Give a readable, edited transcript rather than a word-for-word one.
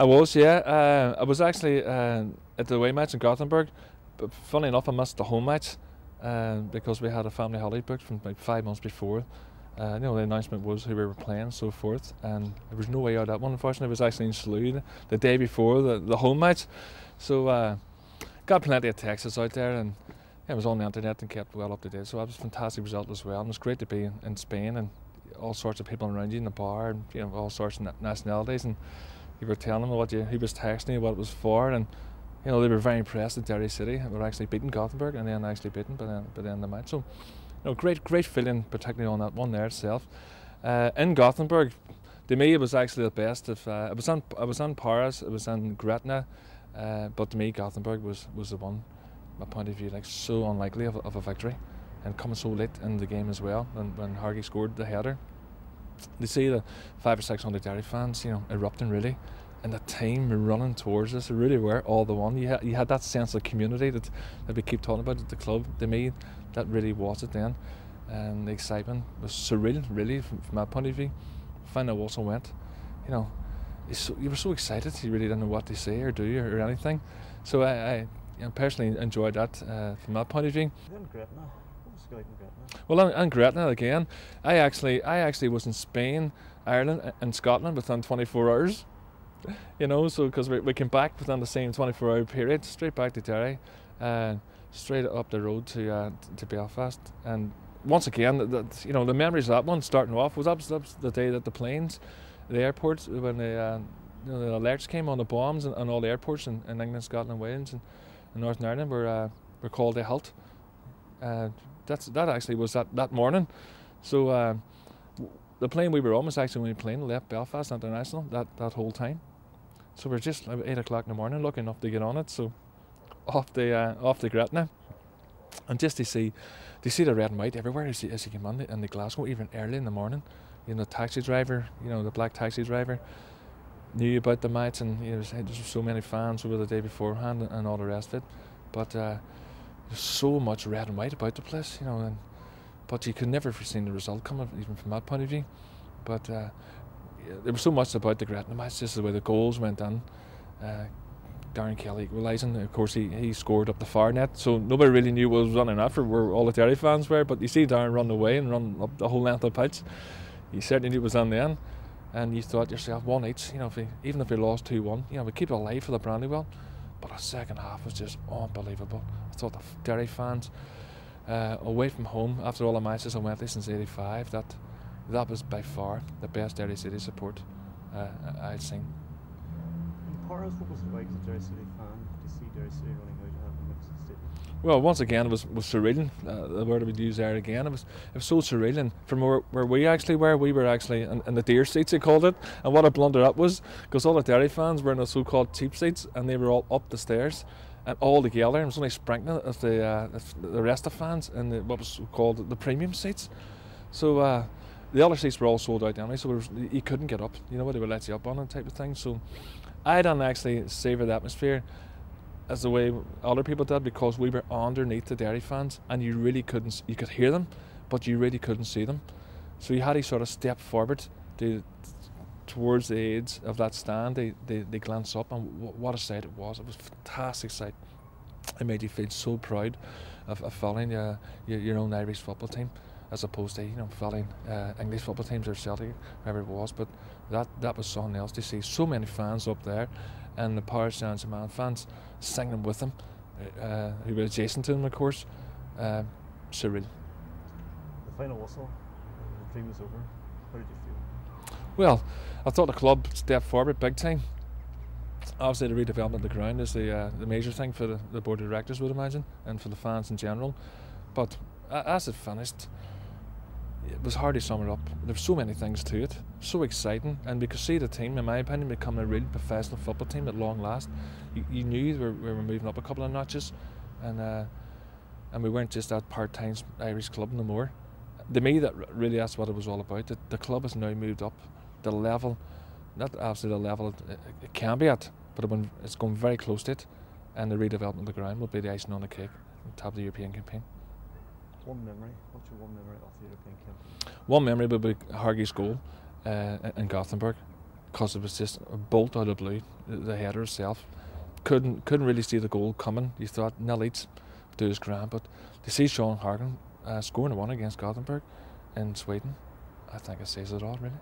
was, yeah. I was actually at the away match in Gothenburg, but funny enough, I missed the home match because we had a family holiday booked from like 5 months before. The announcement was who we were playing and so forth, and there was no way out of that one. Unfortunately, it was actually in Slough the day before the home match, so got plenty of texts out there, and it was on the internet and kept well up to date. So that was a fantastic result as well. And it was great to be in Spain and all sorts of people around you in the bar, and all sorts of nationalities, and you were telling them he was texting you what it was for, and they were very impressed at Derry City. We were actually beating Gothenburg and then actually beaten by the end of the match. So great feeling, particularly on that one there itself. In Gothenburg, to me it was actually the best. I was on Paris, it was in Gretna, but to me Gothenburg was the one. My point of view, like so unlikely of a victory, and coming so late in the game as well. And when Hargy scored the header, you see the 500 or 600 Derry fans, erupting really, and the team running towards us. They really were all the one. You had that sense of community that we keep talking about at the club. To me, that really was it then, and the excitement was surreal, really, from my point of view. Final whistle went, you were so excited. You really didn't know what to say or do or anything. So I personally enjoyed that from that point of view. In Gretna, what was it like in Gretna? Well, in Gretna again, I actually was in Spain, Ireland, and Scotland within 24 hours. So because we came back within the same 24-hour period, straight back to Derry, and straight up the road to Belfast. And once again, the memories of that one starting off was that was the day that the airports, when the alerts came on the bombs and all the airports in England, Scotland, Wales, and Northern Ireland were called to halt. That actually was that morning. So the plane we were on was actually when the plane left Belfast International that whole time. So we're just 8 o'clock in the morning, lucky enough to get on it. So off the Gretna, and just to see the red and white everywhere as you came on in the Glasgow, even early in the morning. The taxi driver, the black taxi driver, knew about the match, and there's so many fans over the day beforehand and all the rest of it. But there's so much red and white about the place, but you could never foreseen the result coming, even from that point of view. But there was so much about the Gretna match, just the way the goals went in. Darren Kelly equalising, of course he scored up the far net, so nobody really knew what was running after, where all the Derry fans were. But you see Darren run away and run up the whole length of the pitch. You certainly knew it was on the end. And you thought yourself, 1-each, even if we lost 2-1, we keep it alive for the Brandywell. But the second half was just unbelievable. I thought the Derry fans, away from home, after all the matches I went to since '85, that was by far the best Derry City support I'd seen. In Paris, what was it like as a Derry City fan to see Derry City running out at the mixed stadium? Well, once again, it was surreal. The word I would use there again. It was so surreal. And from where we actually were, we were actually in the deer seats, they called it. And what a blunder that was, because all the Derry fans were in the so-called cheap seats, and they were all up the stairs, and all together. And it was only sprinkling of the rest of fans in what was called the premium seats. So the other seats were all sold out anyway, so you couldn't get up. They would let you up on it type of thing. So I didn't actually savour the atmosphere as the way other people did, because we were underneath the Derry fans, and you could hear them, but you really couldn't see them. So you had to sort of step forward towards the edge of that stand. They glance up, and what a sight it was. It was a fantastic sight. It made you feel so proud of following your own Irish football team, as opposed to following English football teams or Celtic, whoever it was. But that was something else to see. So many fans up there, and the Paris Saint-Germain fans singing with them, who were adjacent to them, of course. Surreal. The final whistle, the dream was over. How did you feel? Well, I thought the club stepped forward big time. Obviously, the redevelopment of the ground is the major thing for the board of directors, would imagine, and for the fans in general. But as it finished, it was hard to sum it up. There were so many things to it, so exciting, and we could see the team, in my opinion, become a real professional football team at long last. You knew we were moving up a couple of notches, and we weren't just that part-time Irish club no more. To me, that's what it was all about. The club has now moved up the level, not obviously the level it can be at, but it's going very close to it, and the redevelopment of the ground will be the icing on the cake on top of the European campaign. One memory. What's your one memory of the European campaign? One memory would be Hargy's goal in Gothenburg. because it was just a bolt out of blue. The header itself couldn't really see the goal coming. You thought nil each do his grand, but to see Sean Hargan scoring a one against Gothenburg in Sweden, I think it says it all really.